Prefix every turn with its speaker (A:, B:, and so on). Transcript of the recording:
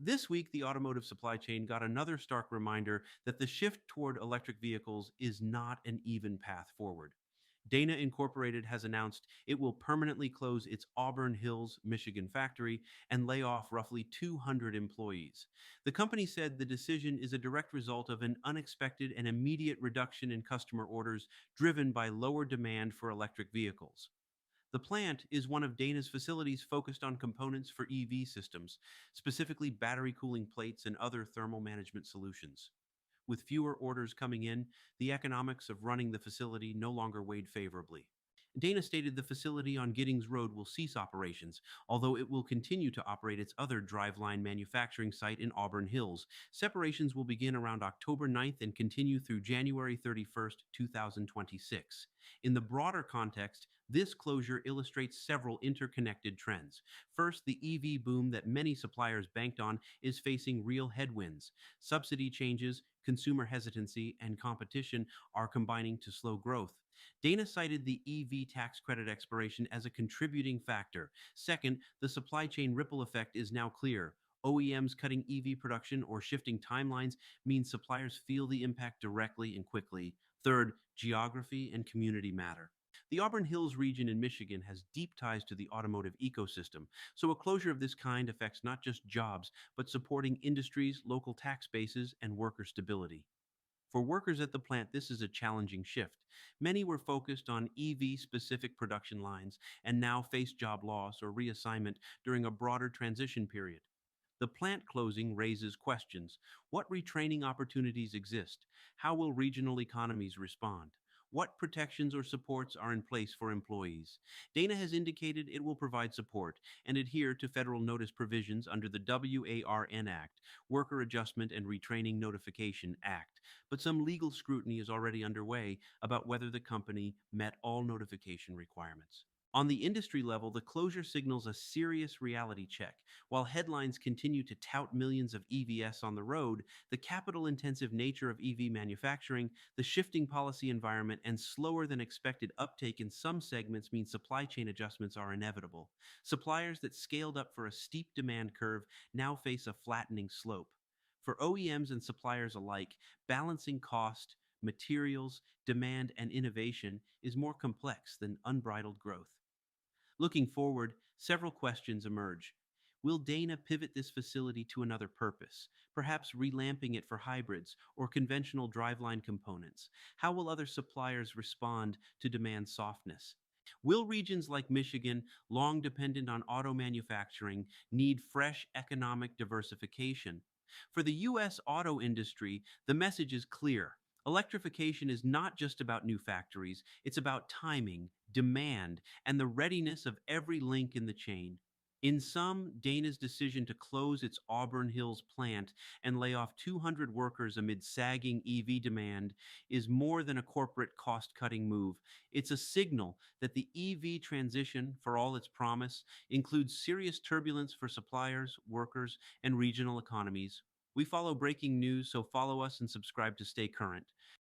A: This week, the automotive supply chain got another stark reminder that the shift toward electric vehicles is not an even path forward. Dana Incorporated has announced it will permanently close its Auburn Hills, Michigan factory and lay off roughly 200 employees. The company said the decision is a direct result of an unexpected and immediate reduction in customer orders driven by lower demand for electric vehicles. The plant is one of Dana's facilities focused on components for EV systems, specifically battery cooling plates and other thermal management solutions. With fewer orders coming in, the economics of running the facility no longer weighed favorably. Dana stated the facility on Giddings Road will cease operations, although it will continue to operate its other Driveline manufacturing site in Auburn Hills. Separations will begin around October 9th and continue through January 31st, 2026. In the broader context, this closure illustrates several interconnected trends. First, the EV boom that many suppliers banked on is facing real headwinds. Subsidy changes, consumer hesitancy, and competition are combining to slow growth. Dana cited the EV tax credit expiration as a contributing factor. Second, the supply chain ripple effect is now clear. OEMs cutting EV production or shifting timelines means suppliers feel the impact directly and quickly. Third, geography and community matter. The Auburn Hills region in Michigan has deep ties to the automotive ecosystem, so a closure of this kind affects not just jobs, but supporting industries, local tax bases, and worker stability. For workers at the plant, this is a challenging shift. Many were focused on EV specific production lines and now face job loss or reassignment during a broader transition period. The plant closing raises questions. What retraining opportunities exist? How will regional economies respond? What protections or supports are in place for employees? Dana has indicated it will provide support and adhere to federal notice provisions under the WARN Act, Worker Adjustment and Retraining Notification Act, but some legal scrutiny is already underway about whether the company met all notification requirements. On the industry level, the closure signals a serious reality check. While headlines continue to tout millions of EVs on the road, the capital intensive nature of EV manufacturing, the shifting policy environment, and slower than expected uptake in some segments mean supply chain adjustments are inevitable. Suppliers that scaled up for a steep demand curve now face a flattening slope. For OEMs and suppliers alike, balancing cost, materials, demand, and innovation is more complex than unbridled growth. Looking forward, several questions emerge. Will Dana pivot this facility to another purpose, perhaps relamping it for hybrids or conventional driveline components? How will other suppliers respond to demand softness? Will regions like Michigan, long dependent on auto manufacturing, need fresh economic diversification? For the U.S. auto industry, the message is clear. Electrification is not just about new factories, it's about timing, demand, and the readiness of every link in the chain. In sum, Dana's decision to close its Auburn Hills plant and lay off 200 workers amid sagging EV demand is more than a corporate cost cutting move. It's a signal that the EV transition, for all its promise, includes serious turbulence for suppliers, workers, and regional economies. We follow breaking news, so follow us and subscribe to stay current.